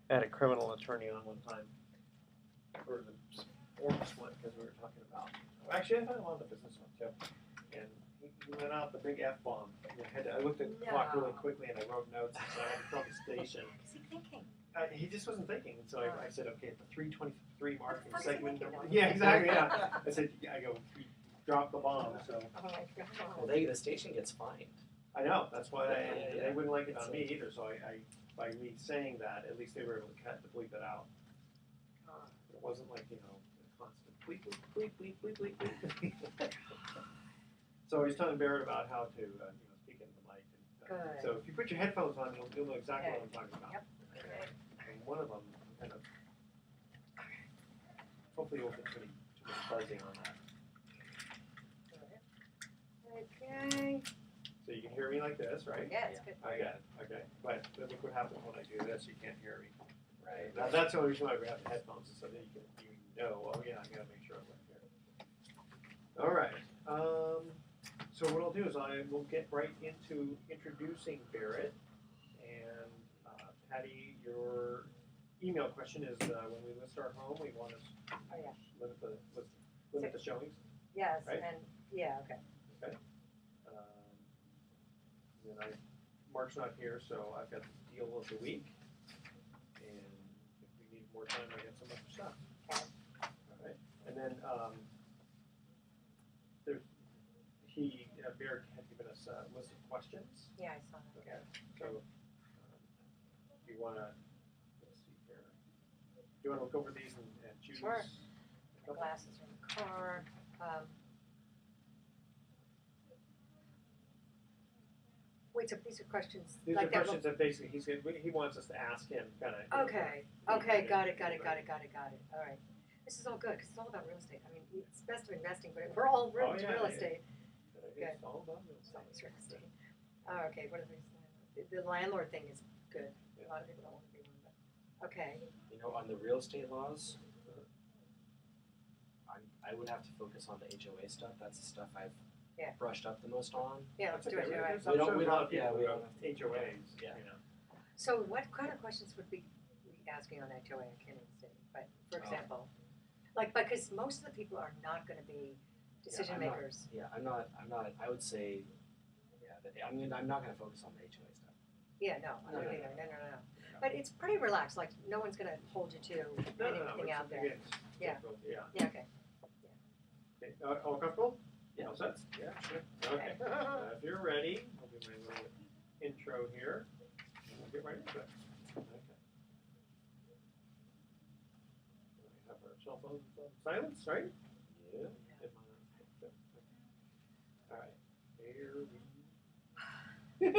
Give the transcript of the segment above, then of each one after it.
I had a criminal attorney on one time for the sports one because we were talking about. Actually, I had a lot of the business one too, and he let out the big F bomb. I looked at the clock really quickly and I wrote notes, so I had to call the station. What was he thinking? He just wasn't thinking, so I said, okay, at the 3:23 mark in What the fuck is he segment thinking number. of? Yeah, exactly. Yeah, I said, I go, he dropped the bomb. So Oh my god. Well, the station gets fined. I know that's why Yeah. they wouldn't like it on me either. So I by me saying that, at least they were able to cut the bleep it out. It wasn't like a constant bleep bleep bleep bleep bleep bleep bleep. So he's telling Barrett about how to speak into the mic. And, Good. so if you put your headphones on, you'll know exactly what I'm talking about. Yep. Okay. And one of them kind of. Hopefully, you won't get too much buzzing on that. Okay. So you can hear me like this, right? Yeah, it's good. I got it. Okay. But look what happens when I do this. You can't hear me. Right. Now, that's the only reason why we have the headphones, is so that you know. Oh yeah, I gotta make sure I'm right here. All right. So what I'll do is I will get right into introducing Barrett. And Patti, your email question is when we list our home, we want to limit the showings. Yes, Right? and yeah, okay. Okay. Then Mark's not here, so I've got the deal of the week. And if we need more time, I got some other stuff. Okay. All right. And then Barrett had given us a list of questions. Yeah, I saw that. Okay. So do you want to, let's see here. Do you want to look over these and choose? Sure. a My couple? glasses are in the car. Wait, so these are questions These like are that. questions that basically he wants us to ask him, kind of. Okay. Okay. Got it. All right. This is all good because it's all about real estate. I mean, it's best of investing, but we're all real estate. It's all about real It's estate. always real estate. Oh, okay. What are these? The landlord thing is good. A lot of people don't want to be one, but okay. On the real estate laws, I would have to focus on the HOA stuff. That's the stuff I've brushed up the most on. Yeah, let's do it. Okay. All right. I'm sure we a lot of don't- yeah, people we who don't have HOAs. Yeah. So what kind of questions would we be asking on HOA? I can't even say. But for example, because most of the people are not going to be decision makers. I'm not. I would say, I'm not going to focus on the HOA stuff. Yeah, no, I don't No. either. No. But it's pretty relaxed. Like no one's going to hold you to anything out there. Again, Yeah. difficult, yeah. Yeah. Okay. Okay. All comfortable? Yeah. All set? Yeah, sure. Okay. If you're ready, I'll do my little intro here, and we'll get right into it. Okay. We have our cell phones on silence, right? Yeah. All right. Here we go.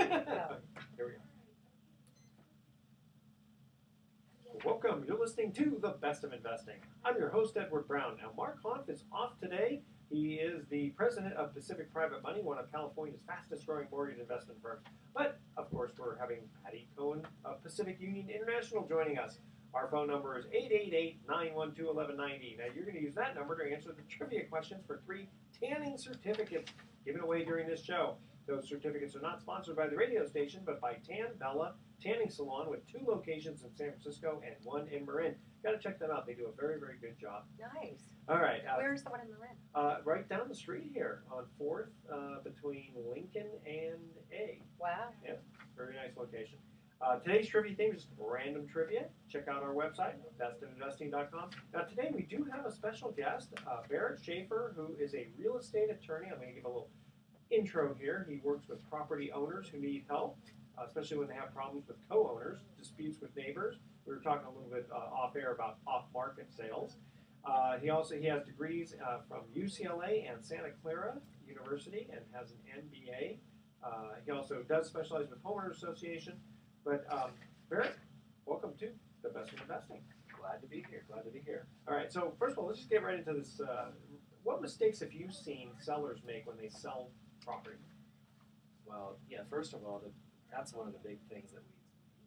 Welcome. You're listening to The Best of Investing. I'm your host, Edward Brown. Now, Mark Hanf is off today. He is the president of Pacific Private Money, one of California's fastest-growing mortgage investment firms. But, of course, we're having Patti Cohen of Pacific Union International joining us. Our phone number is 888-912-1190. Now, you're going to use that number to answer the trivia questions for 3 tanning certificates given away during this show. Those certificates are not sponsored by the radio station, but by Tan Bella Tanning Salon with 2 locations in San Francisco and 1 in Marin. Got to check them out. They do a very, very good job. Nice. All right. Where's the one in Marin? Right down the street here on 4th between Lincoln and A. Wow. Yeah, very nice location. Today's trivia theme is random trivia. Check out our website, bestofinvesting.com. Now, today we do have a special guest, Barrett Schaefer, who is a real estate attorney. I'm going to give a little intro here. He works with property owners who need help, especially when they have problems with co-owners, disputes with neighbors. We were talking a little bit off air about off-market sales. He has degrees from UCLA and Santa Clara University and has an MBA. He also does specialize with homeowners association. But Barrett, welcome to The Best of Investing. Glad to be here. All right. So first of all, let's just get right into this. What mistakes have you seen sellers make when they sell property? Well, yeah. First of all, that's one of the big things that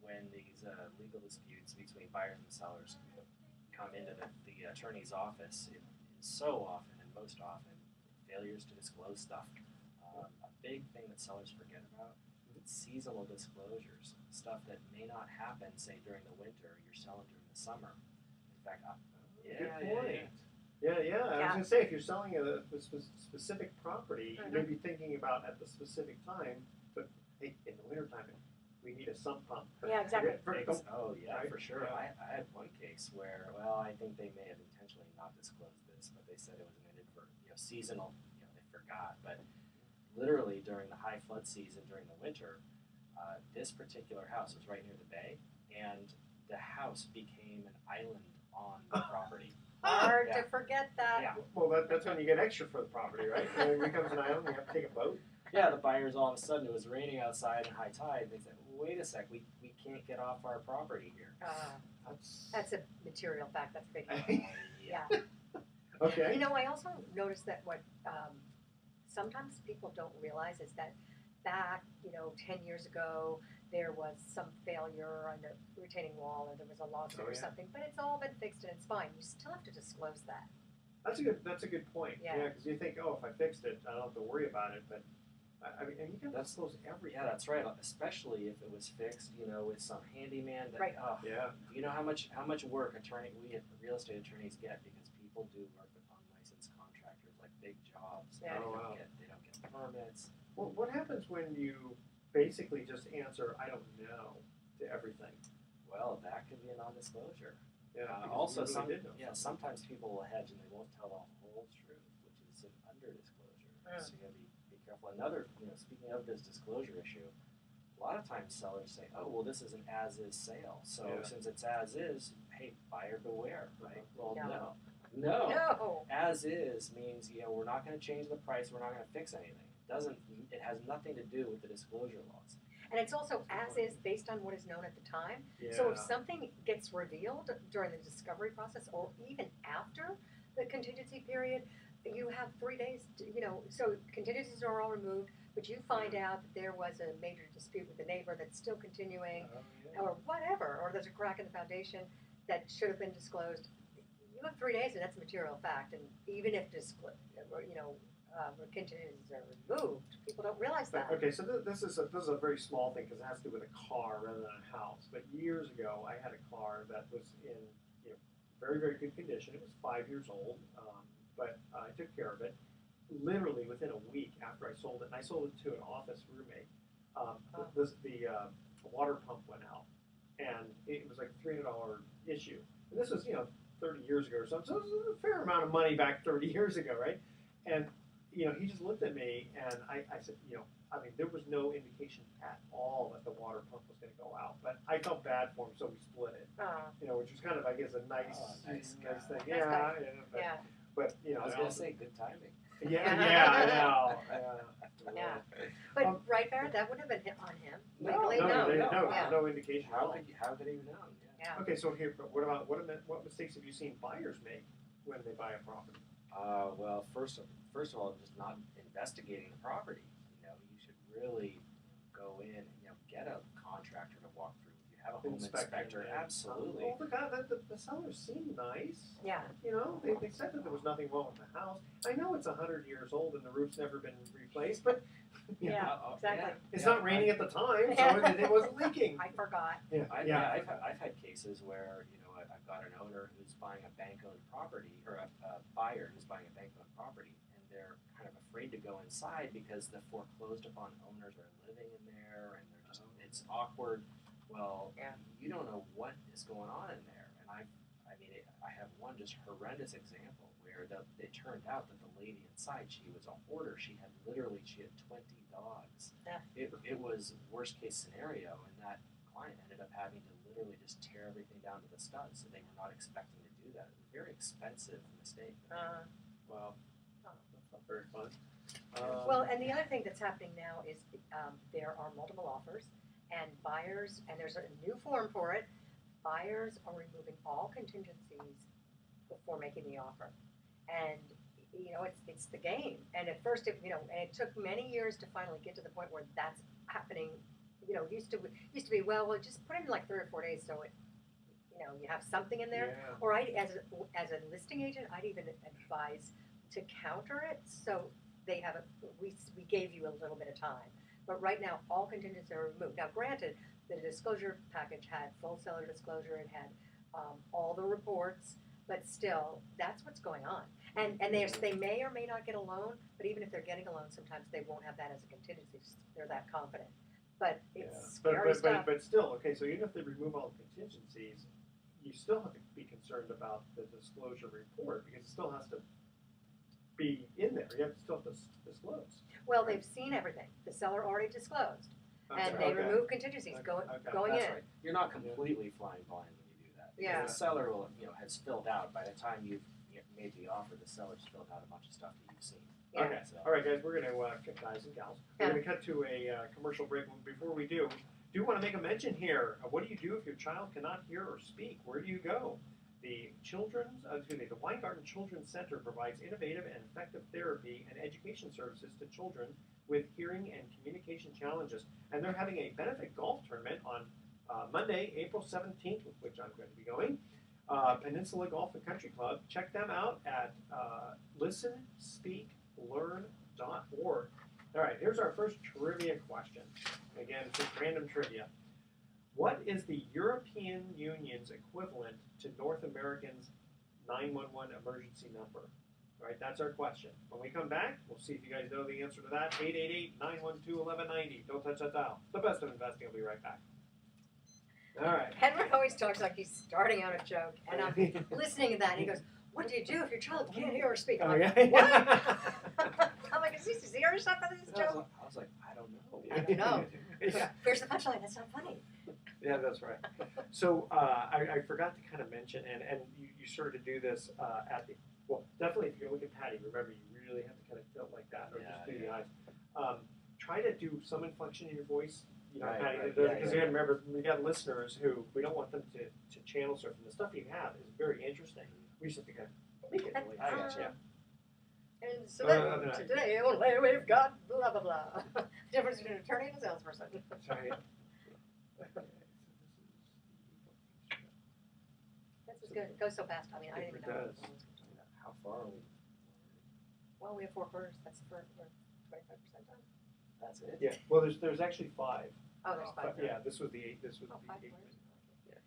when these legal disputes between buyers and sellers come into the attorney's office, it is so often and most often failures to disclose stuff. A big thing that sellers forget about. seasonal disclosures, stuff that may not happen, say during the winter. You're selling during the summer. In fact, Good point. Yeah. I was gonna say if you're selling a specific property, you may be thinking about at the specific time, but hey, in the wintertime, we need a sump pump. Yeah, exactly. Oh yeah, Right? for sure. Yeah. I had one case where, well, I think they may have intentionally not disclosed this, but they said it was seasonal. They forgot, but literally during the high flood season during the winter, this particular house was right near the bay, and the house became an island on the property. Hard to forget that. Yeah. Well, that's when you get extra for the property, right? When it becomes an island, you have to take a boat. Yeah, the buyers all of a sudden, it was raining outside and high tide, and they said, wait a sec, we can't get off our property here. That's a material fact. That's big. Yeah. Okay. You know, I also noticed that what sometimes people don't realize is that back, 10 years ago, there was some failure on the retaining wall, or there was a lawsuit or something, but it's all been fixed and it's fine. You still have to disclose that. That's a good point. Yeah. Because you think, oh, if I fixed it, I don't have to worry about it. But I mean, and you can disclose everything. Yeah, that's right. Especially if it was fixed, with some handyman. That, Right. Yeah. Do you know how much work we real estate attorneys get because people do work with unlicensed contractors, like big jobs. Yeah. They don't get permits. Well, what happens when you basically just answer, I don't know, to everything? Well, that could be a non-disclosure. Yeah. Also, really did know. sometimes people will hedge and they won't tell the whole truth, which is an under-disclosure. So you gotta be careful. Another, speaking of this disclosure issue, a lot of times sellers say, oh, well, this is an as-is sale. So since it's as-is, hey, buyer beware, right? Well, no. As-is means, we're not going to change the price. We're not going to fix anything. It has nothing to do with the disclosure laws. And it's also as-is based on what is known at the time. Yeah. So if something gets revealed during the discovery process or even after the contingency period, you have 3 days, so contingencies are all removed, but you find out that there was a major dispute with the neighbor that's still continuing, or whatever, or there's a crack in the foundation that should have been disclosed. You have 3 days, and that's a material fact. And even if contingencies are removed, people don't realize that. Okay, so this is a very small thing because it has to do with a car rather than a house. But years ago, I had a car that was in very, very good condition. It was 5 years old, but I took care of it. Literally within a week after I sold it, and I sold it to an office roommate, the water pump went out, and it was like a $300 issue. And this was 30 years ago or something, so it was a fair amount of money back 30 years ago, right? And he just looked at me, and I said, there was no indication at all that the water pump was going to go out. But I felt bad for him, so we split it. Which was kind of, I guess, a nice thing. But I was going to say, good timing. Yeah, I know. Yeah. But right, Barrett, that would have been on him. No indication. How could he have known? Yeah. Okay, so here, but what mistakes have you seen buyers make when they buy a property? Well, first of all, just not investigating the property. You should really go in and get a contractor to walk through. If you have a home inspector, absolutely. Oh, the sellers seem nice. Yeah. They said that there was nothing wrong with the house. I know it's 100 years old and the roof's never been replaced, but Exactly. It's not raining at the time, so it wasn't leaking. I forgot. I've had cases where I've got an owner who's buying a bank-owned property, or a buyer who's buying a bank-owned property, and they're kind of afraid to go inside because the foreclosed upon owners are living in there, and it's awkward. Well, you don't know what is going on in there, and I have one just horrendous example where it turned out that the lady inside, she was a hoarder. She had 20 dogs. Yeah. It was worst case scenario, and that client ended up having to literally just tear everything down to the studs, and they were not expecting to do that. It was a very expensive mistake. Wow, that's not very fun. Well, and the other thing that's happening now is there are multiple offers, and buyers, and there's a new form for it, buyers are removing all contingencies before making the offer. And, it's the game. And at first, and it took many years to finally get to the point where that's happening. Used to be, well, just put it in like 3 or 4 days so it, you have something in there. Yeah. Or as a listing agent, I'd even advise to counter it so they have we gave you a little bit of time. But right now, all contingencies are removed. Now, granted, the disclosure package had full seller disclosure, it had all the reports, but still, that's what's going on. And they may or may not get a loan, but even if they're getting a loan, sometimes they won't have that as a contingency. They're that confident. But it's scary stuff. But still, okay, so even if they remove all the contingencies, you still have to be concerned about the disclosure report because it still has to be in there. You still have to disclose. Well, they've seen everything. The seller already disclosed. And they remove contingencies going That's in. right. You're not completely flying blind when you do that. Yeah. The seller will, has filled out by the time you've made the offer. The seller's filled out a bunch of stuff that you've seen. Yeah. Okay. So. All right, guys, we're going to, guys and gals, we're going to cut to a commercial break. Before we do want to make a mention here. What do you do if your child cannot hear or speak? Where do you go? The Weingarten Children's Center provides innovative and effective therapy and education services to children with hearing and communication challenges. And they're having a benefit golf tournament on Monday, April 17th, with which I'm going to be going. Peninsula Golf and Country Club. Check them out at listenspeaklearn.org. All right, here's our first trivia question. Again, just random trivia. What is the European Union's equivalent to North American's 911 emergency number? All right, that's our question. When we come back, we'll see if you guys know the answer to that. 888-912-1190. Don't touch that dial. The best of investing. I'll be right back. All right. Henry always talks like he's starting out a joke, and I'm listening to that, and he goes, "What do you do if your child can't hear or speak?" I'm like, "What?" I'm like, "Is he serious about this joke?" I was like, I don't know. I don't know. Here's the punchline. That's not funny. Yeah, that's right. So I forgot to kind of mention, and you sort of do this at the, well, definitely if you're going to look at Patti, remember you really have to kind of tilt like that, or just do the eyes. Try to do some inflection in your voice, Patti, because again, remember, we got listeners who, we don't want them to channel surf, and the stuff you have is very interesting. We just have to kind of make it really And so today only we've got blah, blah, blah. The difference between an attorney and a salesperson. Sorry. This is good. It goes so fast. I mean, I didn't even know. How far are we? Well, we have 4 quarters. That's we're 25% done. That's it? Yeah, well, there's actually 5. Oh, there's 5. Yeah, this was the 8. This was the 5 8. quarters. Yeah.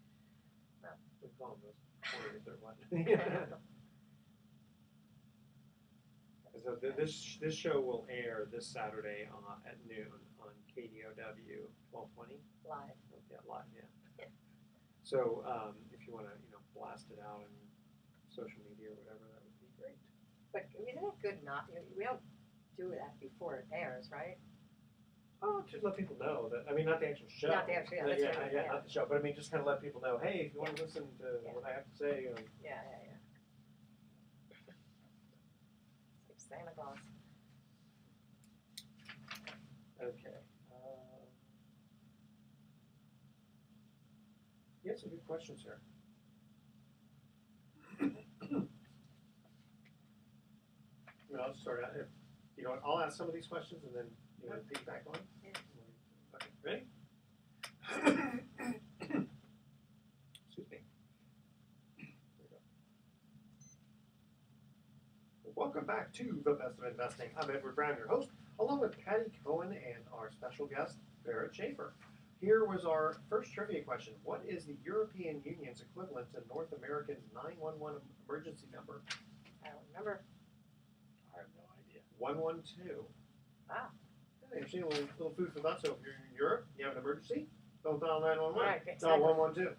Wow. We call them those 40s or what. So this show will air this Saturday at noon on KDOW 1220. Live. Yeah, live. Yeah. So if you want to blast it out on social media or whatever, that would be great. But isn't it good not? We don't do that before it airs, right? Oh, just let people know that. I mean, not the actual show. Not the actual. Yeah, not the show. But I mean, just kind of let people know. Hey, if you want to listen to what I have to say. Yeah. It's like Santa Claus. Okay. You have some good questions here. I'll start out. I'll ask some of these questions and then piggyback on. Yeah. Okay, ready? Excuse me. There we go. Welcome back to The Best of Investing. I'm Edward Brown, your host, along with Patti Cohen and our special guest, Barrett Schaefer. Here was our first trivia question. What is the European Union's equivalent to North American's 911 emergency number? I don't remember. I have no idea. 112. Wow. Interesting, a little food for thought. So if you're in Europe, you have an emergency, don't dial 911. Right, exactly. Dial 112.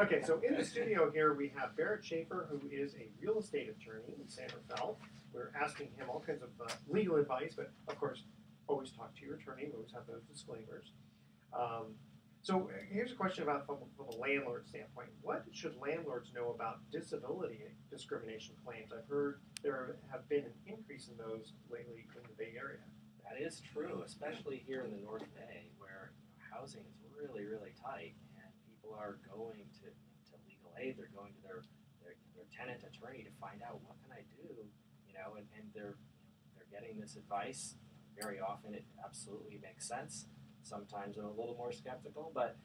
Okay, so in the studio here we have Barrett Schaefer, who is a real estate attorney in San Rafael. We're asking him all kinds of legal advice, but of course, always talk to your attorney. We always have those disclaimers. So here's a question about from a landlord standpoint. What should landlords know about disability discrimination claims? I've heard there have been an increase in those lately in the Bay Area. That is true, especially here in the North Bay, where housing is really, really tight, and people are going to legal aid. They're going to their tenant attorney to find out what can I do, and they're getting this advice. Very often, it absolutely makes sense. Sometimes I'm a little more skeptical, but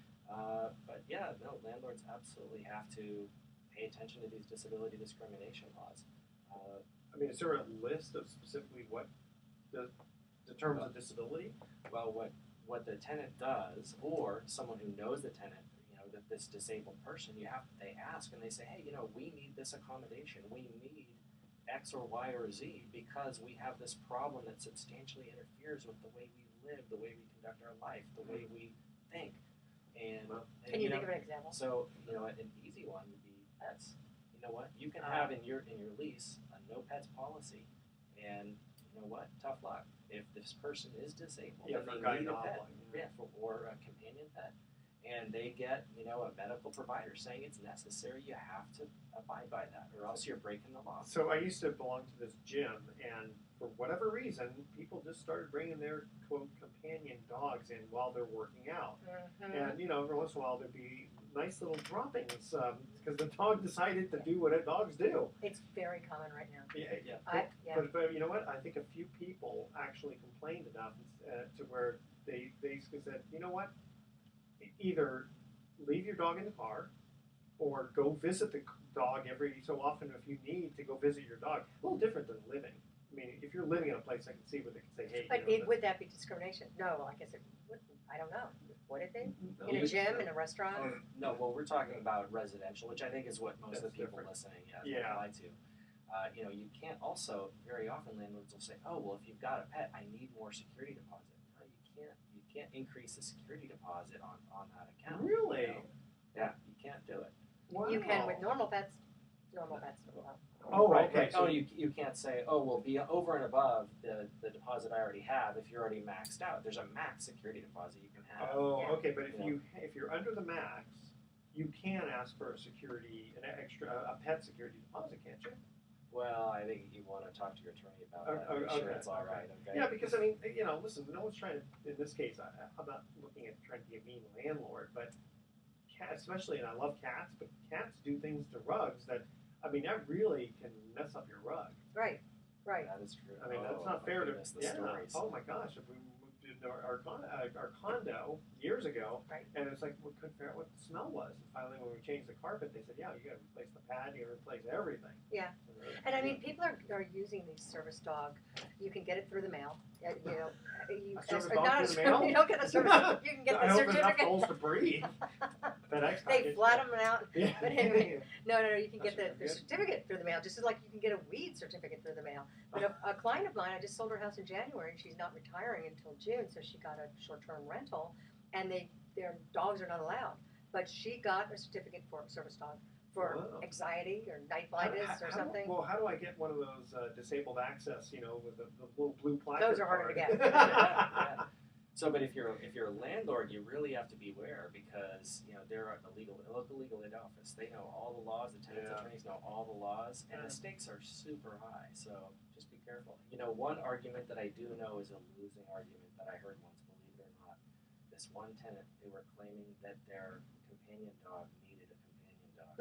yeah, no, landlords absolutely have to pay attention to these disability discrimination laws. I mean, is there a list of specifically what the the terms of disability? Well, what the tenant does, or someone who knows the tenant, that this disabled person, they ask and they say, hey, we need this accommodation. We need X or Y or Z because we have this problem that substantially interferes with the way we live, the way we conduct our life, the way we think. And Can you think of an example? So, an easy one would be pets. You know what? You can have in your lease a no pets policy, and you know what? Tough luck. If this person is disabled and they need a pet, or a companion pet, and they get, a medical provider saying it's necessary, you have to abide by that, or else you're breaking the law. So I used to belong to this gym, and for whatever reason, people just started bringing their quote companion dogs in while they're working out. And every once in a while there'd be nice little droppings because the dog decided to do what dogs do. It's very common right now. Yeah. But you know what? I think a few people actually complained enough to where they basically said, you know what? Either leave your dog in the car or go visit the dog every so often if you need to go visit your dog. A little different than living. I mean, if you're living in a place, I can see where they can say, hey. But would that be discrimination? No, I guess it wouldn't. I don't know. Would it be? In a gym, in a restaurant? No, well, we're talking about residential, which I think is what most of the people listening apply to. You can't also, very often landlords will say, oh, well, if you've got a pet, I need more security deposit. No, you can't increase the security deposit on that account. Really? Yeah, you can't do it. Wow. You can with normal pets. Normal pets. Oh, right, okay. Right. So you can't say, oh, well, be over and above the deposit I already have if you're already maxed out. There's a max security deposit you can have. Oh, okay. But if you're under the max, you can ask for a pet security deposit, can't you? Well, I think you want to talk to your attorney about that. Make sure it's all right. Okay. Yeah, because listen, no one's trying to. In this case, I'm not looking at trying to be a mean landlord, but cats, especially, and I love cats, but cats do things to rugs that really can mess up your rug. Right. That is true. That's not fair to. Stories. Oh my gosh! If we moved into our condo years ago, right. And it's like we couldn't figure out what the smell was. And finally, when we changed the carpet, they said, "Yeah, you got to replace the pad, you got to replace everything." Yeah. And people are using these service dog. You can get it through the mail. A service dog through the mail? You don't get a service dog. You can get the certificate. I hope there's enough holes to breathe. They flat them out. Yeah. But anyway, no, you can get the certificate through the mail, just as like you can get a weed certificate through the mail. But a client of mine, I just sold her house in January, and she's not retiring until June, so she got a short-term rental, and their dogs are not allowed. But she got a certificate for a service dog for anxiety or night blindness or something. How do I get one of those disabled access, with the little blue placard? Those are harder to get. Yeah. So, but if you're a landlord, you really have to beware because they're at the local legal aid office. They know all the laws. The tenants attorneys know all the laws, and the stakes are super high. So just be careful. One argument that I do know is a losing argument that I heard once. Believe it or not, this one tenant, they were claiming that their companion dog needed a companion dog.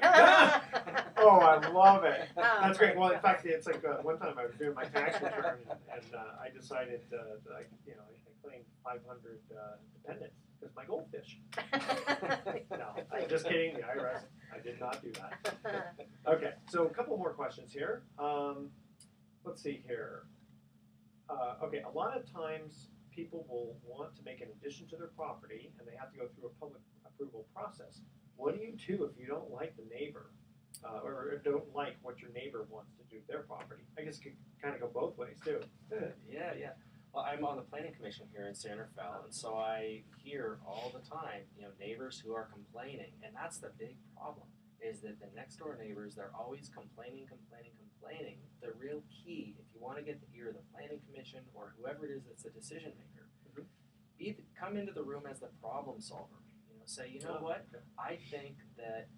Oh, I love it. That's great. Well, in fact, it's like one time I was doing my tax return, and I decided I claimed 500 dependents because my goldfish. No, I'm just kidding. The IRS. I did not do that. Okay, so a couple more questions here. Let's see here. Okay, a lot of times people will want to make an addition to their property, and they have to go through a public approval process. What do you do if you don't like the neighbor, or don't like what your neighbor wants to do with their property? I guess it could kind of go both ways too. Yeah. Well, I'm on the planning commission here in San Rafael, and so I hear all the time, neighbors who are complaining, and that's the big problem, is that the next door neighbors, they're always complaining. The real key, if you want to get the ear of the planning commission or whoever it is that's the decision maker, come into the room as the problem solver. Say, what, I think that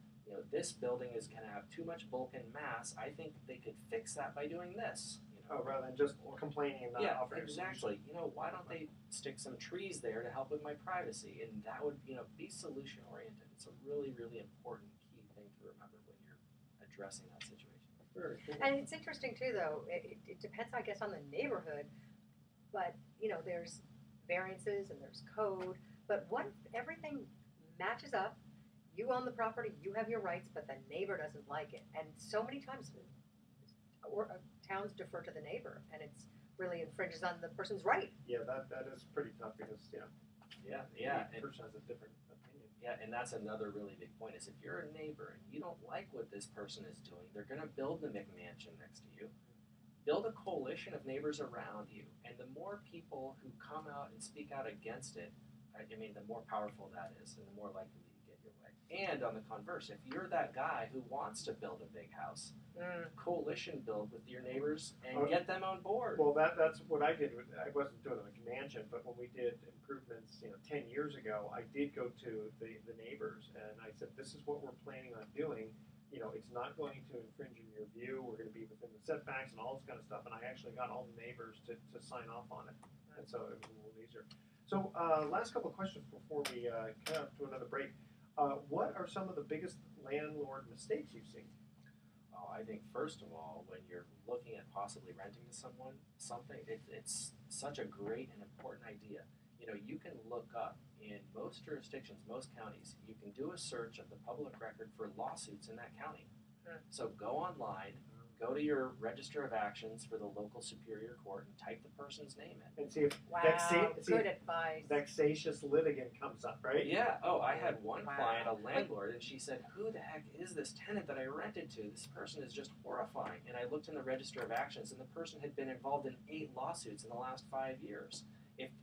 this building is going to have too much bulk and mass. I think they could fix that by doing this. Rather than just complaining and not offering. Exactly. Why don't they stick some trees there to help with my privacy? And that would, be solution oriented. It's a really, really important key thing to remember when you're addressing that situation. Very cool. And it's interesting too, though. It depends, I guess, on the neighborhood. But there's variances and there's code. But what if everything matches up? You own the property, you have your rights, but the neighbor doesn't like it. And so many times, towns defer to the neighbor, and it's really infringes on the person's right. Yeah, that is pretty tough because Yeah, the person has a different opinion. yeah, and that's another really big point is if you're a neighbor and you don't like what this person is doing, they're going to build the McMansion next to you. Build a coalition of neighbors around you, and the more people who come out and speak out against it, I mean, the more powerful that is, and the more likely you get your way. And on the converse, if you're that guy who wants to build a big house, coalition build with your neighbors and get them on board. Well, that's what I did. I wasn't doing a McMansion, but when we did improvements, 10 years ago, I did go to the neighbors and I said, "This is what we're planning on doing. It's not going to infringe on your view. We're going to be within the setbacks and all this kind of stuff." And I actually got all the neighbors to sign off on it, and so it was a little easier. So, last couple of questions before we cut out to another break. What are some of the biggest landlord mistakes you've seen? Oh, I think first of all, when you're looking at possibly renting to someone something, it's such a great and important idea. You can look up in most jurisdictions, most counties, you can do a search of the public record for lawsuits in that county. So go online, go to your register of actions for the local superior court and type the person's name in. And see if Good advice. vexatious litigant comes up, right? Yeah. Oh, I had one client, a landlord, and she said, "Who the heck is this tenant that I rented to? This person is just horrifying." And I looked in the register of actions, and the person had been involved in 8 lawsuits in the last 5 years.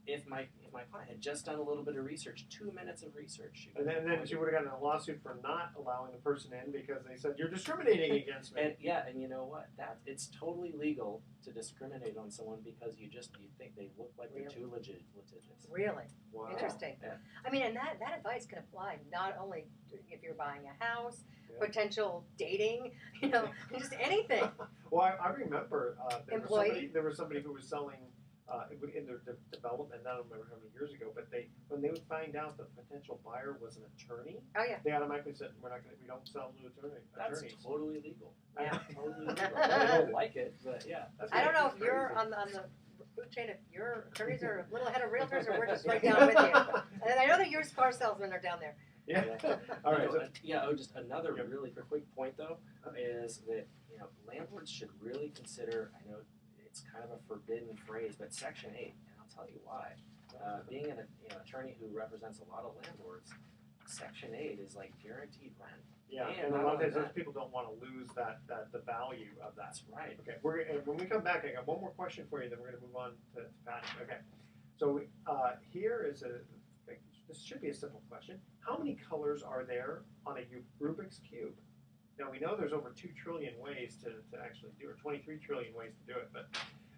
If my client had just done a little bit of research, 2 minutes of research, And then she would have gotten a lawsuit for not allowing the person in because they said you're discriminating against me. And you know what? It's totally legal to discriminate on someone because you think they look like they're too litigious. Really? Wow. Interesting. Yeah. I mean, and that advice can apply not only if you're buying a house, Yeah. potential dating, just anything. Well, I remember Employee? there was somebody who was selling in their development. I don't remember how many years ago, but when they would find out the potential buyer was an attorney, Oh yeah. they automatically said, we don't sell to attorneys. That's totally legal. Yeah. Totally legal. I don't like it, but yeah. I don't know if you're on the food chain, if your attorneys are a little ahead of realtors, or we're just right down with you. And I know that used car salesmen are down there. Yeah. All right. Just another really quick point though is that landlords should really consider. I know it's kind of a forbidden phrase, but Section 8, and I'll tell you why. Being an attorney who represents a lot of landlords, Section 8 is like guaranteed rent. Yeah, and a lot of times those people don't want to lose the value of that. That's right. Okay, when we come back, I got one more question for you, then we're going to move on to Patti. Okay, so here is this should be a simple question. How many colors are there on a Rubik's Cube? Now, we know there's over 2 trillion ways to actually do it, 23 trillion ways to do it, but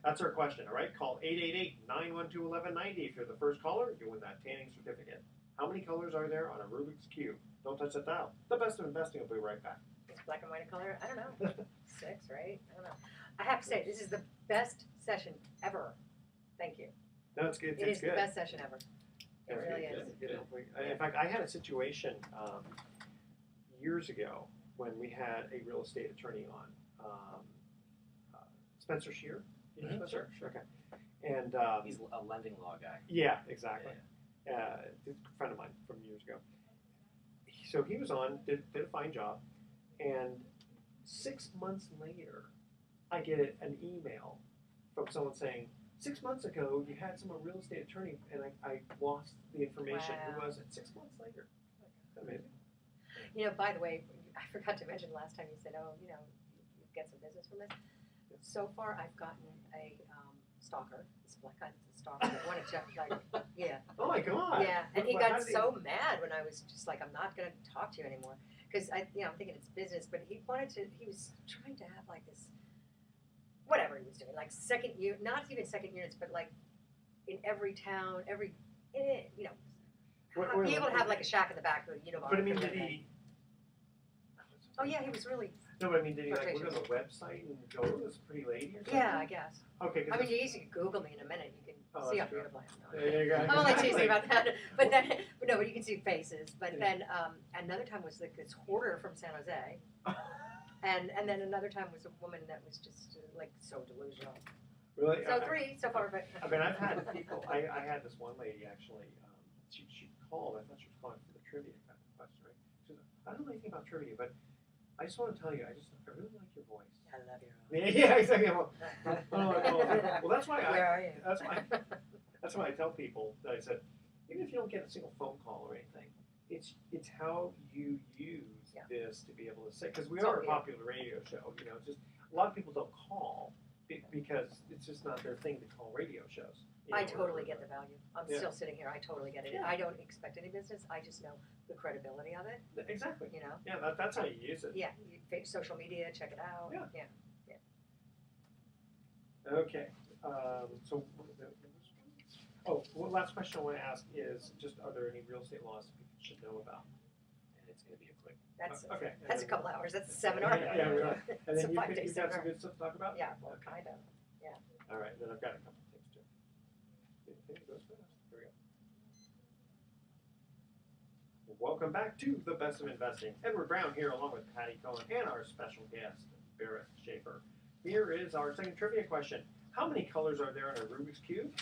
that's our question, all right? Call 888-912-1190. If you're the first caller, you win that tanning certificate. How many colors are there on a Rubik's Cube? Don't touch that dial. The best of investing will be right back. Is black and white in color? I don't know. 6, right? I don't know. I have to say, this is the best session ever. Thank you. No, it's good. It is the best session ever. It really is. In fact, I had a situation years ago when we had a real estate attorney on, Spencer Shear. You know Spencer? Sure. Okay. And He's a lending law guy. yeah, exactly. A friend of mine from years ago. So he was on, did a fine job, and 6 months later, I get an email from someone saying, 6 months ago, you had some real estate attorney, and I lost the information. Wow. Who was it? 6 months later. Amazing. By the way, I forgot to mention last time you said, you get some business from this. So far, I've gotten a stalker. This black guy that's a stalker. I wanted to, yeah. Oh my God. Yeah, and he got so mad when I was just like, I'm not going to talk to you anymore. Because I'm thinking it's business, but he was trying to have like this, whatever he was doing, like not even second units, but like in every town, be able to have like a shack in the back with a Unibomber. But I mean, did he? Oh yeah, he was really. No, but I mean, did he like look on the website and go, "Oh, this pretty lady" or something? Yeah, I guess. Okay. I mean, you can Google me in a minute. You can see how beautiful I am. There you go. I'm only teasing about that, but you can see faces. But then another time was like this hoarder from San Jose, and then another time was a woman that was just like so delusional. Really? So 3 so far, but. I mean, I've had people. I had this one lady actually. She called. I thought she was calling for the trivia kind of question, right? She said, "I don't know anything about trivia, but I just want to tell you, I really like your voice. I love your Yeah, exactly. Well, that's why Where are you? that's why I tell people that I said, even if you don't get a single phone call or anything, it's how you use this to be able to say, because we are a popular radio show. You know, just a lot of people don't call because it's just not their thing to call radio shows. I totally get the value. I'm still sitting here. I totally get it. Yeah. I don't expect any business. I just know the credibility of it. Exactly. You know. Yeah, that's how you use it. Yeah, social media, check it out. Yeah. Yeah. Okay. So, one last question I want to ask is just: are there any real estate laws people should know about? And it's going to be a quick. That's okay. That's a couple hours. That's a seminar. Yeah, right. And It's then a 5-day you've got some seminar. good stuff to talk about. Yeah, well, kind of. Yeah. All right. Then I've got a couple of things too. It goes fast. Here we go. Welcome back to the Best of Investing. Edward Brown here, along with Patti Cohen and our special guest Barrett Schaefer. Here is our second trivia question: how many colors are there in a Rubik's cube?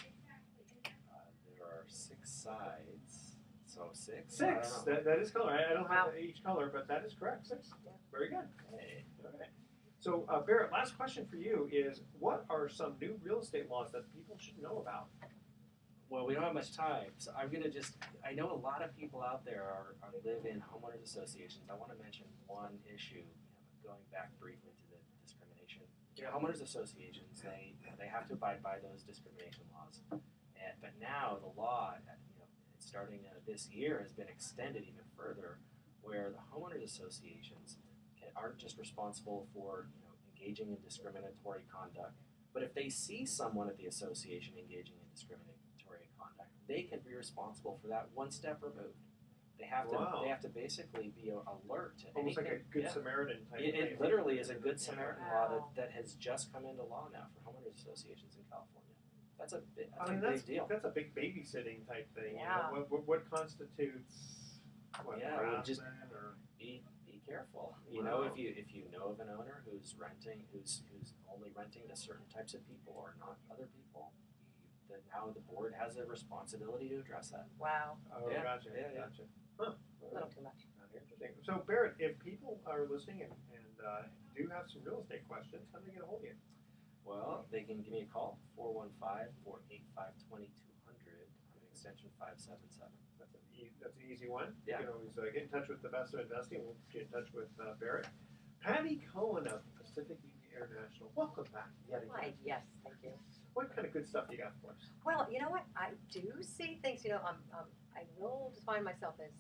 There are 6 sides, so 6. Six. That is color. I don't have each color, but that is correct. 6. Yeah. Very good. Hey. All right. So, Barrett, last question for you is: what are some new real estate laws that people should know about? Well, we don't have much time, so I'm gonna I know a lot of people out there live in homeowners associations. I want to mention one issue, going back briefly to the discrimination. Yeah. Homeowners associations, they have to abide by those discrimination laws, but now the law, starting this year, has been extended even further, where the homeowners associations aren't just responsible for engaging in discriminatory conduct, but if they see someone at the association engaging in discriminatory conduct, they can be responsible for that one step removed. They have to. Wow. They have to basically be alert to Almost anything. like a Good Samaritan type It thing. literally is a Good Samaritan law Wow. that has just come into law now for homeowners associations in California. That's a big deal. That's a big babysitting type thing. Yeah. You know? What constitutes harassment or Be careful. Wow. You know, if you know of an owner who's only renting to certain types of people or not other people, that now the board has a responsibility to address that. Wow. Oh, Yeah. gotcha. Yeah. Gotcha. Huh. A little too much. Interesting. So, Barrett, if people are listening and do have some real estate questions, how do they get a hold of you? Well, they can give me a call, 415-485-2200, extension 577. That's an easy one. Yeah. You can always get in touch with the Best of Investing. We'll get in touch with Barrett. Patti Cohen of Pacific Union International. Welcome back yet again. Hi. Yes. Thank you. What kind of good stuff you got for us? Well, you know what? I do see things. I will define myself as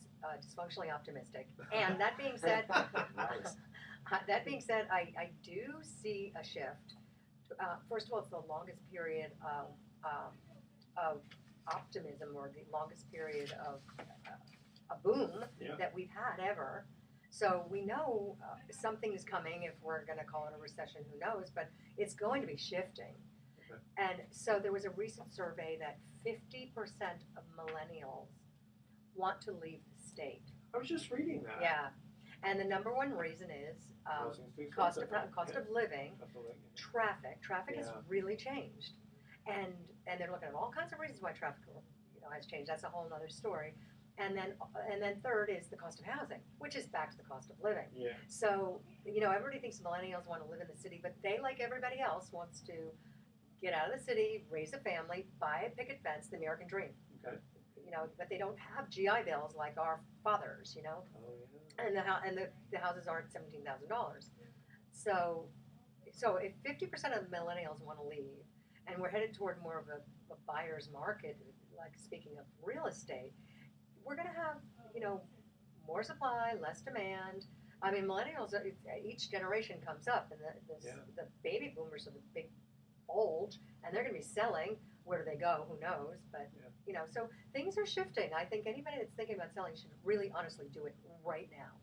dysfunctionally optimistic. And that being said, Nice. I do see a shift. First of all, it's the longest period of optimism, or the longest period of a boom that we've had ever. So we know something is coming. If we're going to call it a recession, who knows? But it's going to be shifting. Okay. And so there was a recent survey that 50% of millennials want to leave the state. I was just reading that. Yeah. And the number one reason is Housing's too cost of expensive. living, Absolutely. traffic. Traffic has Yeah. really changed, and they're looking at all kinds of reasons why traffic has changed. That's a whole other story. And then third is the cost of housing, which is back to the cost of living. Yeah. So everybody thinks millennials want to live in the city, but they, like everybody else, wants to get out of the city, raise a family, buy a picket fence, the American dream. Okay. But they don't have GI Bills like our fathers. Oh, yeah. And the houses aren't $17,000. So if 50% of millennials want to leave, and we're headed toward more of a buyer's market, like speaking of real estate, we're going to have more supply, less demand. I mean, millennials, each generation comes up, and the baby boomers are the big bulge, and they're going to be selling. Where do they go? Who knows? But so things are shifting. I think anybody that's thinking about selling should really honestly do it right now.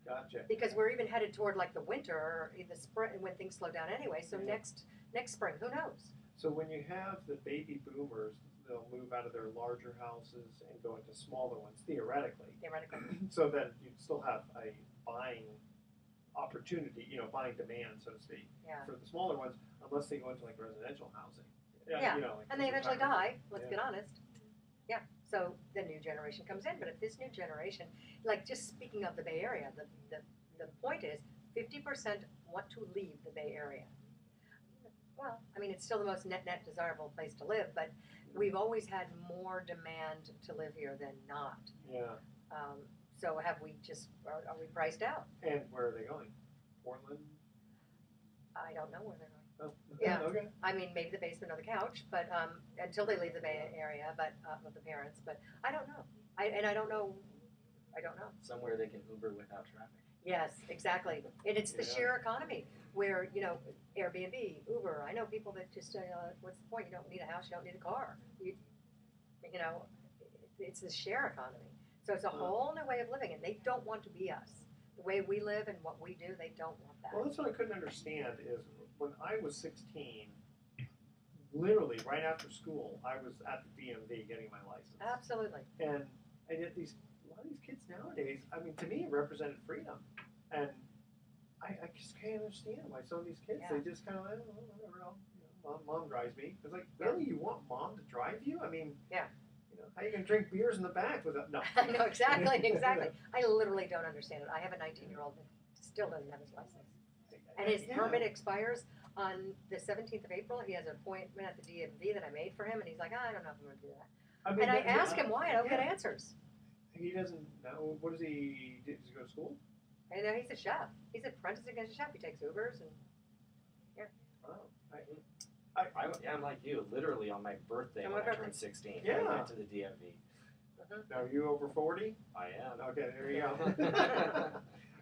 Gotcha. Because we're even headed toward like the winter or the spring when things slow down anyway. So next spring, who knows? So when you have the baby boomers, they'll move out of their larger houses and go into smaller ones, theoretically. So then you'd still have a buying opportunity, buying demand, so to speak, for the smaller ones, unless they go into like residential housing. Yeah. Like And they eventually die. Let's Yeah. get honest. Yeah. So the new generation comes in, but if this new generation, like just speaking of the Bay Area, the point is 50% want to leave the Bay Area. Well, I mean, it's still the most net desirable place to live, but we've always had more demand to live here than not. Yeah. So have we just, are we priced out? And where are they going? Portland? I don't know where they're going. Oh, Yeah. Okay. I mean, maybe the basement or the couch, but until they leave the Bay Area, but with the parents. But I don't know. I don't know. I don't know. Somewhere they can Uber without traffic. Yes, exactly. And it's the Yeah. share economy where, Airbnb, Uber. I know people that just say, what's the point? You don't need a house. You don't need a car. It's the share economy. So it's a whole new way of living, and they don't want to be us. The way we live and what we do, they don't want that. Well, that's what I couldn't understand is when I was 16, literally right after school, I was at the DMV getting my license. Absolutely. And yet a lot of these kids nowadays, I mean, to me, it represented freedom. And I just can't understand why some of these kids, Yeah. they just kind of, whatever, mom drives me. It's like, really, you want mom to drive you? I mean, Yeah. How are you going to drink beers in the back without, no. I know, exactly. I literally don't understand it. I have a 19-year-old that still doesn't have his license. And his permit expires on the 17th of April. He has an appointment at the DMV that I made for him, and he's like, I don't know if I'm going to do that. I mean, And I ask him why, I don't get answers. He doesn't know. What does he do? Does he go to school? I know he's a chef. He's apprenticing as a chef. He takes Ubers and Oh, I'm like you. Literally on my birthday On when my I turned 16, Yeah. I went to the DMV. now are you over 40? I am. Okay, there you go.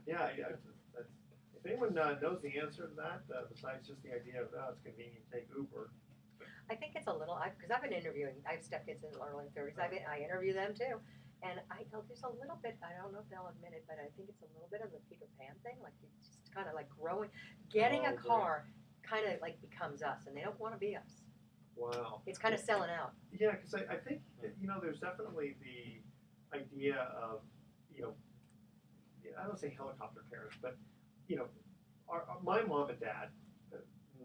Yeah, if anyone knows the answer to that, besides just the idea of, it's convenient to take Uber. I think it's a little, because I've been interviewing, I have stepkids in their early 30s. I interview them too. And there's a little bit, I don't know if they'll admit it, but I think it's a little bit of the Peter Pan thing. Like, you just kind of like growing, getting a car kind of like becomes us, and they don't want to be us. Wow. It's kind of selling out. Yeah, because I think, there's definitely the idea of, I don't say helicopter parents, but, my mom and dad,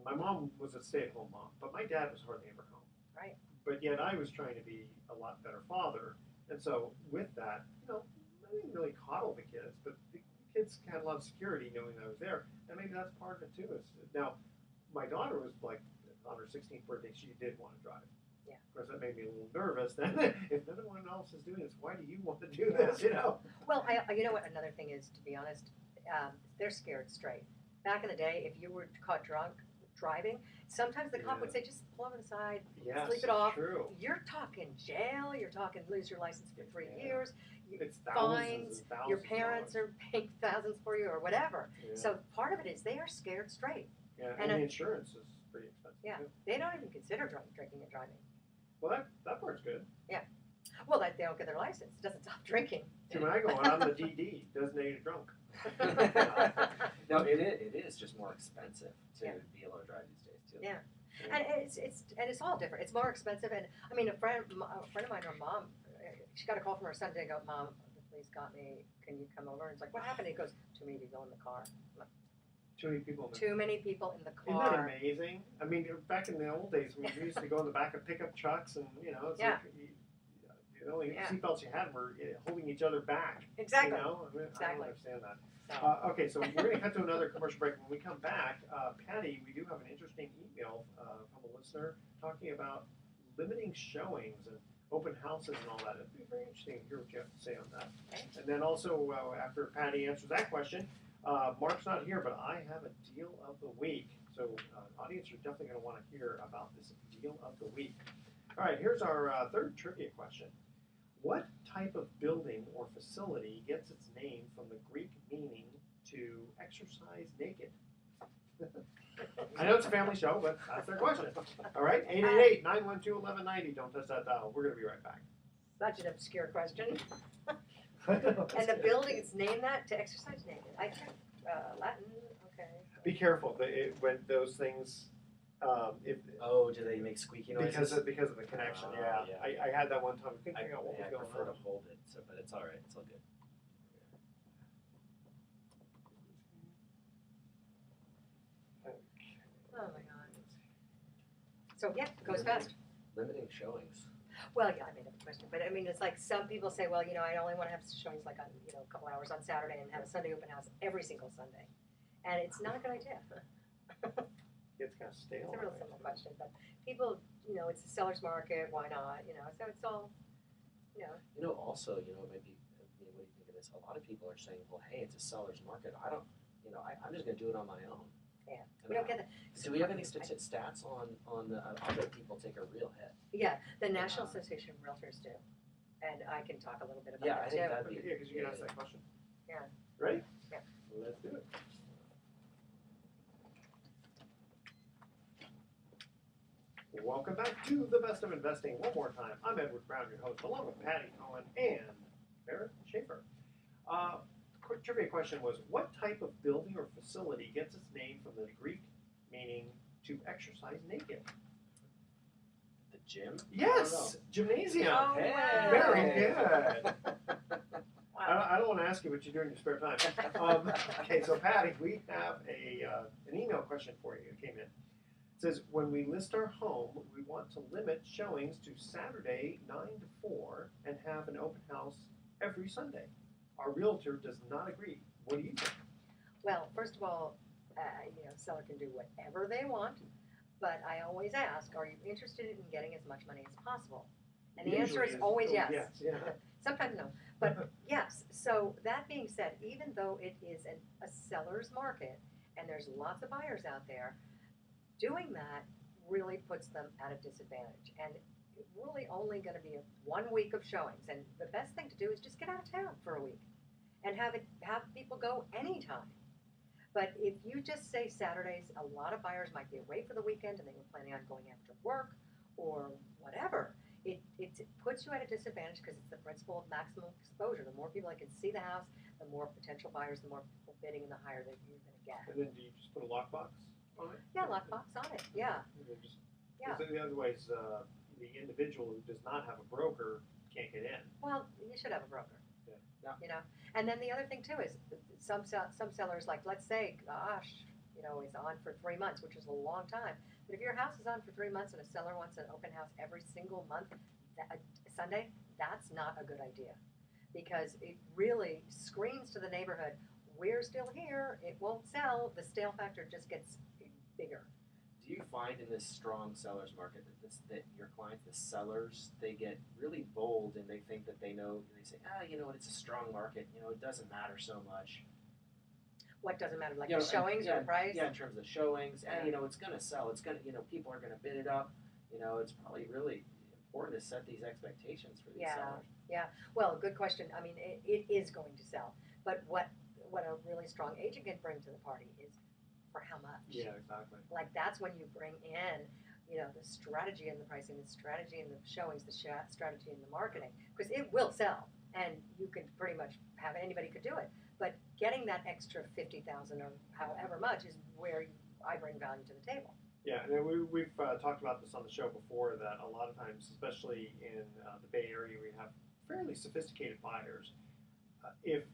my mom was a stay-at-home mom, but my dad was hardly ever home. Right. But yet I was trying to be a lot better father. And so with that, I didn't really coddle the kids, but the kids had a lot of security knowing I was there. And maybe that's part of it too. Now, my daughter was like, on her 16th birthday, she did want to drive. Yeah. Of course, that made me a little nervous. Then, if none one else is doing this, why do you want to do this? Well, you know what? Another thing is, to be honest, they're scared straight. Back in the day, if you were caught drunk driving, sometimes the cop would say, just pull over the side, sleep it off. True. You're talking jail. You're talking lose your license for 3 years. It's fines. thousands Your parents are paying thousands for you or whatever. Yeah. So part of it is they are scared straight. Yeah, and the insurance is pretty expensive. Yeah, too. they don't even consider drinking and driving. Well, that part's good. Well, they don't get their license. It doesn't stop drinking. See, when I go, I'm the DD, designated drunk. No, it is just more expensive to be able to drive these days too. Yeah. And it's all different. It's more expensive. And I mean, a friend of mine, her mom, she got a call from her son today. Go, Mom, the police got me. Can you come over? And it's like, what happened? He goes, too many people in the car. Too many people. Too many people in the Isn't car. that amazing? I mean, back in the old days, we used to go in the back of pickup trucks, and it's Yeah. like the only seatbelts you had were holding each other back. Exactly. I don't Exactly. understand that. So, Okay, so we're going to cut to another commercial break. When we come back, Patti, we do have an interesting email from a listener talking about limiting showings and open houses and all that. It'd be very interesting to hear what you have to say on that. Okay. And then also, after Patti answers that question, Mark's not here, but I have a deal of the week. So audience are definitely going to want to hear about this deal of the week. All right, here's our third trivia question. What type of building or facility gets its name from the Greek meaning to exercise naked? I know it's a family show, but that's their question. All right, 888-912-1190. Don't touch that dial. We're going to be right back. such an obscure question. And the building is named that to exercise naked. I checked Latin. Okay. Be careful when those things. If Do they make squeaky noises? because of the connection, yeah. I had that one time. I couldn't figure out what was I going prefer on. to hold it, but it's all right. It's all good. Oh my God. So yeah, it goes fast. Limiting showings. Well, yeah, I made up a question, but I mean, it's like some people say, well, I only want to have showings like on, a couple hours on Saturday and have a Sunday open house every single Sunday. And it's not a good idea. It's kind of stale. It's a real right? simple question, but people, it's a seller's market, why not, so it's all, Also, it might be, what do you think of this? A lot of people are saying, well, hey, it's a seller's market. I don't, I'm just going to do it on my own. yeah, And we don't get that. do we have any stats on the, I bet people take a real hit. Yeah, the National Association of Realtors do, and I can talk a little bit about Yeah, I that think too. that'd be. Yeah, because you can ask that question. Yeah. Ready? Yeah. Let's do it. Welcome back to the Best of Investing one more time. I'm Edward Brown, your host, along with Patti Cohen and Barrett Schaefer. Quick trivia question was, what type of building or facility gets its name from the Greek meaning to exercise naked? The gym? Yes! Gymnasium! Oh, Hey! wow. Very good. Wow. I don't want to ask you what you do in your spare time. Okay, so Patti, we have an email question for you that came in. It says, when we list our home, we want to limit showings to Saturday 9 to 4 and have an open house every Sunday. Our realtor does not agree. What do you think? Well, first of all, seller can do whatever they want, but I always ask, are you interested in getting as much money as possible? And the answer Usually is always yes. Yes, yeah. Sometimes no, but yes. So that being said, even though it is a seller's market and there's lots of buyers out there, doing that really puts them at a disadvantage. And really only going to be 1 week of showings. And the best thing to do is just get out of town for a week and have people go anytime. But if you just say Saturdays, a lot of buyers might be away for the weekend and they were planning on going after work or whatever. It puts you at a disadvantage because it's the principle of maximum exposure. The more people that can see the house, the more potential buyers, the more people bidding, and the higher that you're going to get. And then do you just put a lockbox on it? Yeah, lockbox on it. Yeah. Yeah. Because otherwise, the individual who does not have a broker can't get in. Well, you should have a broker. Yeah. And then the other thing too is some sellers, like, let's say, gosh, it's on for 3 months, which is a long time. But if your house is on for 3 months and a seller wants an open house every single month, Sunday, that's not a good idea, because it really screams to the neighborhood, we're still here, it won't sell, the stale factor just gets bigger. Do you find in this strong seller's market that your clients, the sellers, they get really bold and they think that they know, they say, it's a strong market, it doesn't matter so much. What doesn't matter, like the showings or the price? Yeah, in terms of showings, and it's going to sell. It's going to, people are going to bid it up. It's probably really important to set these expectations for these sellers. Yeah. Well, good question. I mean, it is going to sell, but what a really strong agent can bring to the party is for how much. Yeah, exactly. Like that's when you bring in, the strategy and the pricing, the strategy and the showings, the strategy and the marketing, because it will sell, and you can pretty much have anybody could do it. But getting that extra 50,000 or however much is where I bring value to the table. Yeah, and we've talked about this on the show before, that a lot of times, especially in the Bay Area, we have fairly sophisticated buyers. If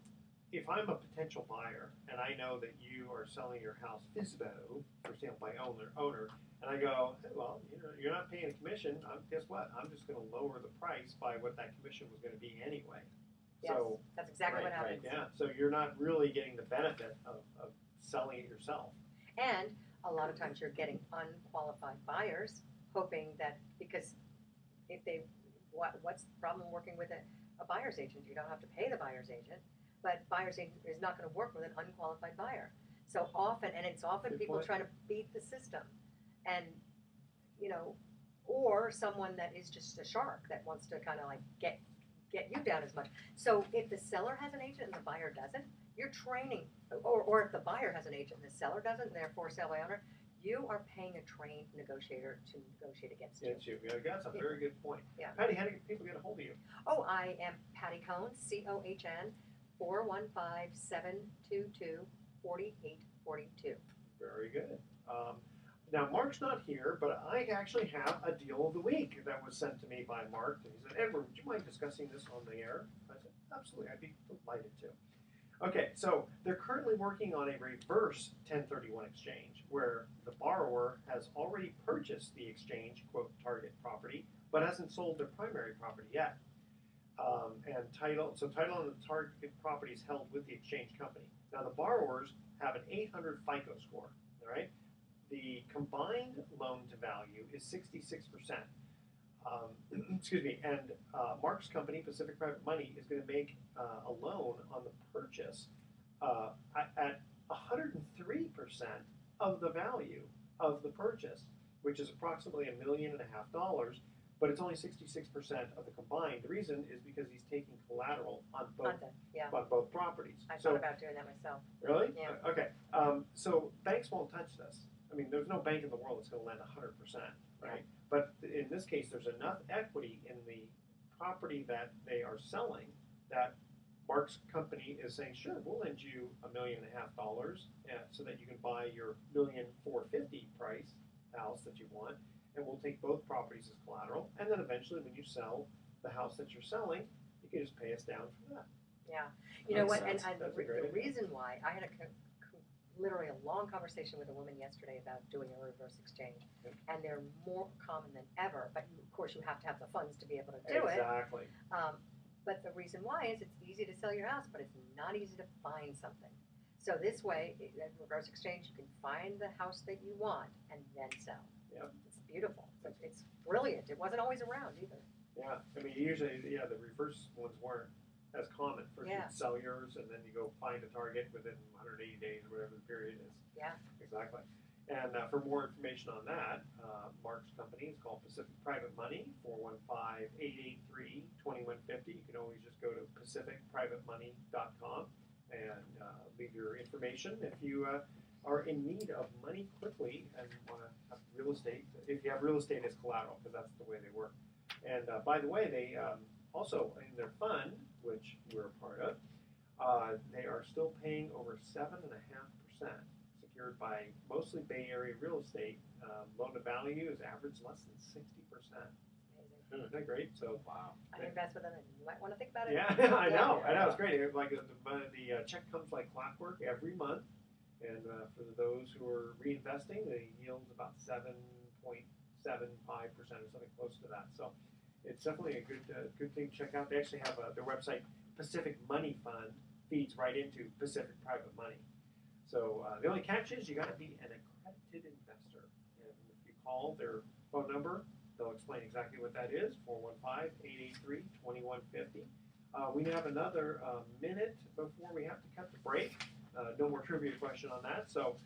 I'm a potential buyer and I know that you are selling your house FSBO, for sale by owner, and I go, hey, well, you're not paying a commission, guess what? I'm just going to lower the price by what that commission was going to be anyway. Yes, So, that's exactly what happens. Yeah, so you're not really getting the benefit of selling it yourself. And a lot of times you're getting unqualified buyers, hoping that, because what's the problem working with a buyer's agent? You don't have to pay the buyer's agent, but buyer's agent is not going to work with an unqualified buyer. So often, and it's often Good people point. trying to beat the system, and or someone that is just a shark that wants to kind of like get you down as much. So if the seller has an agent and the buyer doesn't, you're training, or if the buyer has an agent and the seller doesn't, and therefore sell by owner, you are paying a trained negotiator to negotiate against you. Yeah, that's a very good point. Yeah. Patti, how do people get a hold of you? Oh, I am Patti Cohn, COHN, 415-722-4842. Very good. Now, Mark's not here, but I actually have a deal of the week that was sent to me by Mark. And he said, Edward, would you mind discussing this on the air? I said, absolutely, I'd be delighted to. Okay, so they're currently working on a reverse 1031 exchange where the borrower has already purchased the exchange, quote, target property, but hasn't sold their primary property yet. And title on the target property is held with the exchange company. Now the borrowers have an 800 FICO score. All right. The combined loan to value is 66%. Excuse me. And Mark's company, Pacific Private Money, is going to make a loan on the purchase at 103% of the value of the purchase, which is approximately $1.5 million, but it's only 66% of the combined. The reason is because he's taking collateral on both properties. I thought about doing that myself. Really? Yeah. Okay. So banks won't touch this. I mean, there's no bank in the world that's going to lend 100%, right? But in this case, there's enough equity in the property that they are selling that Mark's company is saying, sure, we'll lend you $1.5 million so that you can buy your $1,450,000 price house that you want, and we'll take both properties as collateral. And then eventually, when you sell the house that you're selling, you can just pay us down for that. Yeah. You know what? And That's the reason why I had literally a long conversation with a woman yesterday about doing a reverse exchange, and they're more common than ever. But of course, you have to have the funds to be able to do it. Exactly. But the reason why is it's easy to sell your house, but it's not easy to find something. So this way, reverse exchange, you can find the house that you want and then sell. Yep. It's beautiful. It's brilliant. It wasn't always around either. Yeah. I mean, usually, the reverse ones weren't as common. First you sell yours, and then you go find a target within 180 days, whatever the period is. Yeah. Exactly. And for more information on that, Mark's company is called Pacific Private Money, 415-883-2150. You can always just go to pacificprivatemoney.com and leave your information. If you are in need of money quickly and want to have real estate, if you have real estate as collateral, because that's the way they work. And by the way, they also, in their fund, which we're a part of, they are still paying over 7.5%, secured by mostly Bay Area real estate. Loan to value is average less than 60%. Amazing. Isn't that great? So I invest with them, and you might want to think about it. Yeah, I know. It's great. Like the check comes like clockwork every month, and for those who are reinvesting, the yield's about 7.75% or something close to that. So it's definitely a good thing to check out. They actually have their website, Pacific Money Fund, feeds right into Pacific Private Money. So the only catch is you got to be an accredited investor. And if you call their phone number, they'll explain exactly what that is, 415-883-2150. We have another minute before we have to cut the break. No more trivia question on that. So,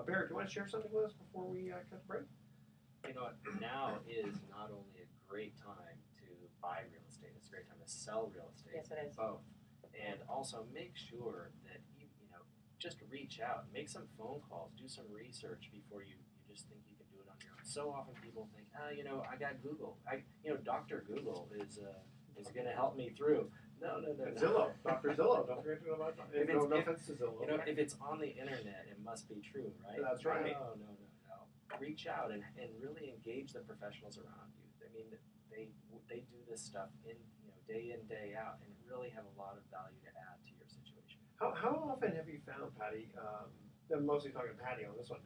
Barrett, do you want to share something with us before we cut the break? You know what? Now is not only a great time to buy real estate, it's a great time to sell real estate. Yes, it is. Both. And also make sure that you just reach out, make some phone calls, do some research before you just think you can do it on your own. So often people think, I got Google. Dr. Google is going to help me through. No. Zillow, Dr. Zillow. Don't forget to go about that. No offense to Zillow. If it's on the internet, it must be true, right? That's right. No. Reach out and really engage the professionals around you. I mean, they do this stuff day in, day out, and really have a lot of value to add to your situation. How often have you found, Patti, I'm mostly talking to Patti on this one,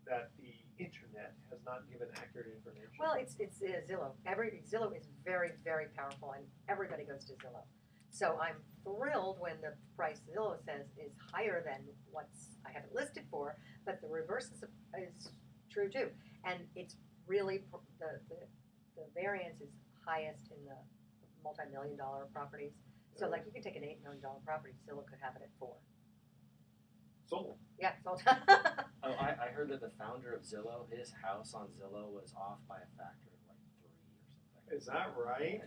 that the internet has not given accurate information? Well, it's Zillow. Zillow is very, very powerful, and everybody goes to Zillow. So I'm thrilled when the price Zillow says is higher than what I have it listed for, but the reverse is true too. And it's really, the variance is highest in the multi-million-dollar properties. So like you can take an $8 million property, Zillow could have it at 4. Sold. Yeah, sold. I heard that the founder of Zillow, his house on Zillow was off by a factor of like 3 or something. Is that right?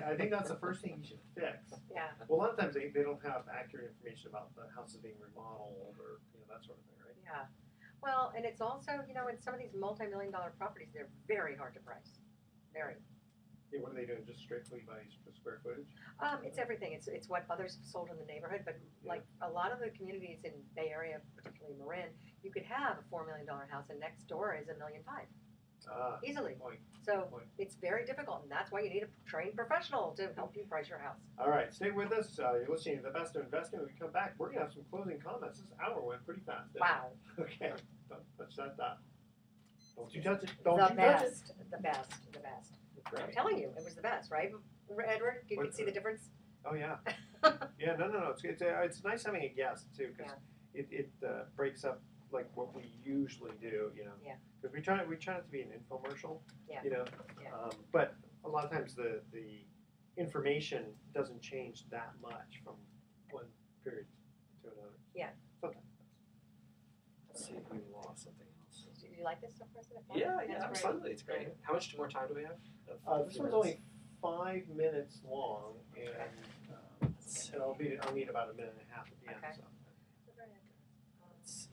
I think that's the first thing you should fix. Yeah. Well, a lot of times they don't have accurate information about the houses being remodeled or that sort of thing, right? Yeah. Well, and it's also, in some of these multi-million-dollar properties, they're very hard to price. Very. Yeah, what are they doing? Just strictly by square footage? It's everything. It's what others have sold in the neighborhood, but like a lot of the communities in Bay Area, particularly Marin, you could have a $4 million house, and next door is $1.5 million. Easily. So it's very difficult, and that's why you need a trained professional to help you price your house. All right, stay with us. You're listening to The Best of Investing. When we come back, we're going to have some closing comments. This hour went pretty fast. Wow. Okay, don't touch that dot. Don't you touch it. Don't you touch it. The best. Great. I'm telling you, it was the best, right, Edward? You could see the difference? Oh yeah. Yeah, no. It's nice having a guest too, because it breaks up like what we usually do, you know. Yeah. Because we try not to be an infomercial. Yeah. You know. Yeah. But a lot of times the information doesn't change that much from one period to another. Yeah. Sometimes. Let's see if we lost something else. Do you like this stuff, President? Yeah, That's great. absolutely. It's great. How much more time do we have? This one's only 5 minutes long, and I'll need about a minute and a half at the end. Okay. So. Let's see.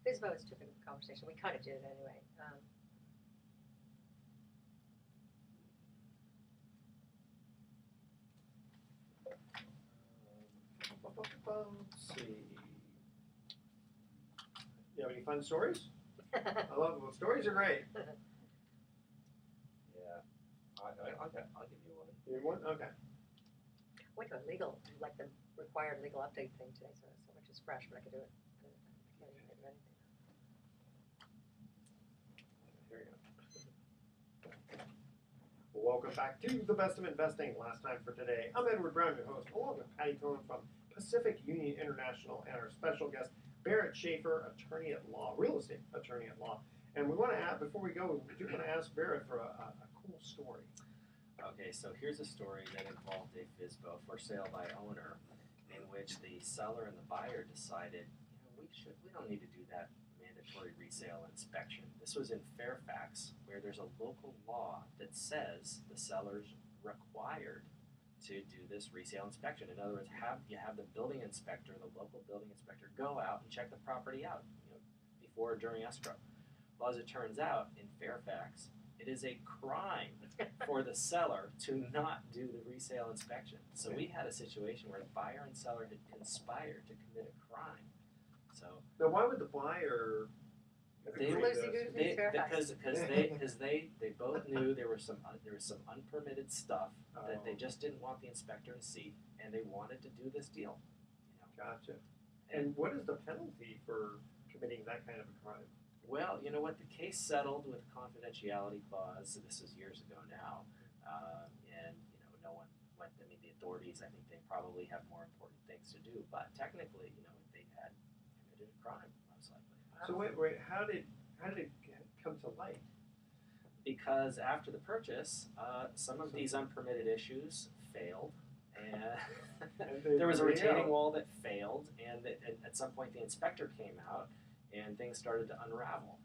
FSBO is a typical conversation. We kind of did it anyway. Let's see. You have any fun stories? I love them. Stories are great. Yeah. I'll give you one. You want one? Okay. Went to a legal, like the required legal update thing today, so much is fresh, but I could do it. I can't even think of anything. Here we go. Welcome back to the Best of Investing. Last time for today. I'm Edward Brown, your host, along with Patti from Pacific Union International, and our special guest, Barrett Schaefer, attorney at law, real estate attorney at law. And we want to add, before we go, we do want to ask Barrett for a cool story. Okay, so here's a story that involved a FSBO, for sale by owner, in which the seller and the buyer decided, we don't need to do that mandatory resale inspection. This was in Fairfax, where there's a local law that says the seller's required to do this resale inspection. In other words, you have the building inspector, the local building inspector, go out and check the property out, before or during escrow. Well, as it turns out, in Fairfax, it is a crime for the seller to not do the resale inspection. So we had a situation where the buyer and seller had conspired to commit a crime. So now, why would the buyer they agree to this? because they both knew there was some unpermitted stuff that they just didn't want the inspector to see, and they wanted to do this deal. Gotcha. And what is the penalty for committing that kind of a crime? Well, you know what? The case settled with a confidentiality clause. This is years ago now, and no one went. I mean, the authorities. I think they probably have more important things to do. But technically, they had committed a crime, most likely. So wait. How did it come to light? Because after the purchase, some of these unpermitted issues failed, and there was a retaining wall that failed, and at some point the inspector came out, and things started to unravel.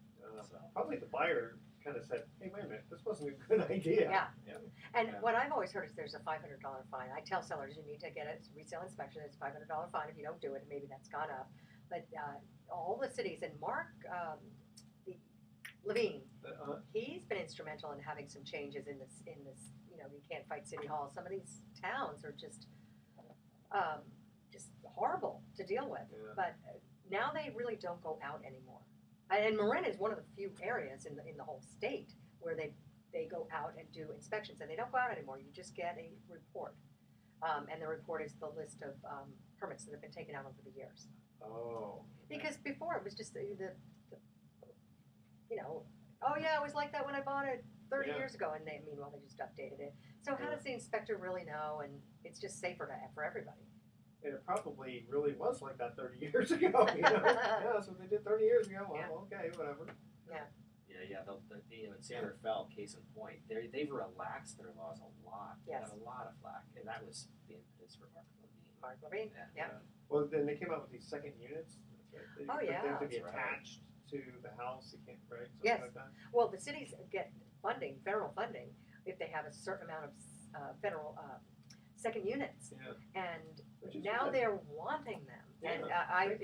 Probably the buyer kind of said, "Hey, wait a minute, this wasn't a good idea." Yeah. And what I've always heard is there's a $500 fine. I tell sellers you need to get a resale inspection. It's a $500 fine if you don't do it. Maybe that's gone up. But all the cities, and Mark Levine, he's been instrumental in having some changes in this. You can't fight City Hall. Some of these towns are just horrible to deal with. Yeah. But now they really don't go out anymore. And Marin is one of the few areas in the whole state where they go out and do inspections, and they don't go out anymore. You just get a report, and the report is the list of permits that have been taken out over the years. Oh. Because before it was just oh yeah, it was like that when I bought it 30 years ago, and meanwhile they just updated it. So how does the inspector really know? And it's just safer for everybody. And it probably really was like that 30 years ago. Yeah, that's what they did 30 years ago. Well, okay, whatever. Yeah. In Sandra Fell, case in point, they've relaxed their laws a lot. Yes. They got a lot of flack, and that was the impetus for Mark Levine. Yeah. Well, then they came out with these second units. Oh, yeah. They have to be That's right. attached to the house. You can't, right? Something Yes. like that. Well, the cities get federal funding, if they have a certain amount of federal second units. Yeah. And Which is now good. they're wanting them. Yeah.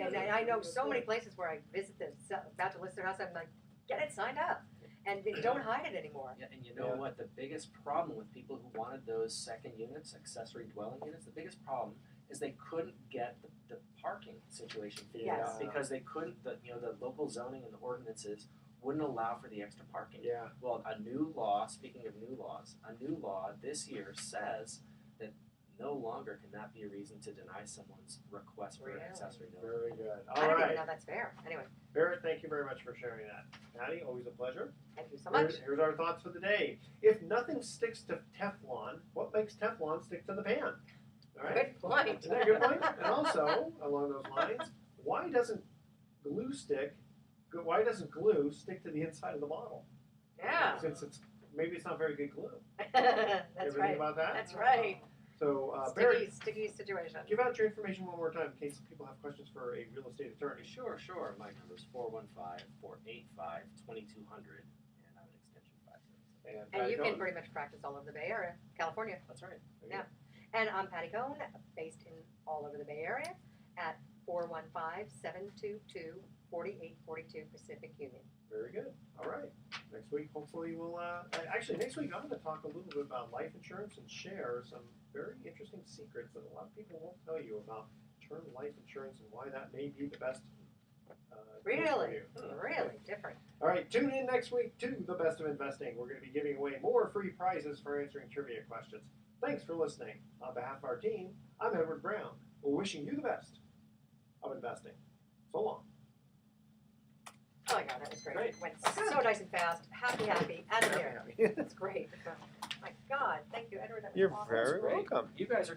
And I know so many places where I visit them, about to list their house, I'm like, get it signed up. And don't hide it anymore. Yeah, and you know what? The biggest problem with people who wanted those second units, accessory dwelling units, the biggest problem is they couldn't get the parking situation figured Yes. out because they couldn't. The local zoning and the ordinances wouldn't allow for the extra parking. Yeah. Well, a new law. Speaking of new laws, a new law this year says that no longer can that be a reason to deny someone's request for an accessory dwelling. Very good. I All don't right. even know that's fair. Anyway. Barrett, thank you very much for sharing that. Patti, always a pleasure. Thank you so much. Here's our thoughts for the day. If nothing sticks to Teflon, what makes Teflon stick to the pan? All right. Good point. Isn't that a good point? And also, along those lines, why doesn't glue stick to the inside of the bottle? Yeah. Since maybe it's not very good glue. That's You ever right. think about that? That's right. So, Barrett, Sticky situation. give out your information one more time in case people have questions for a real estate attorney. Sure. My number is 415-485-2200, and I'm an extension 56. And you can Cohn? pretty much practice all over the Bay Area, California. That's right. There you Yeah. And I'm Patti Cohn, based in all over the Bay Area at 415-722-4842 Pacific Union. Very good. All right. Next week, hopefully, next week I'm going to talk a little bit about life insurance and share some very interesting secrets that a lot of people won't tell you about term life insurance and why that may be the best. Really? for you. Really different. All right. Tune in next week to The Best of Investing. We're going to be giving away more free prizes for answering trivia questions. Thanks for listening. On behalf of our team, I'm Edward Brown. We're wishing you the best of investing. So long. Oh my God, that was great. Great. Went so nice and fast. Happy, out of there. That's great. My God, thank you, Edward. That was You're awesome. very Great. welcome. You guys are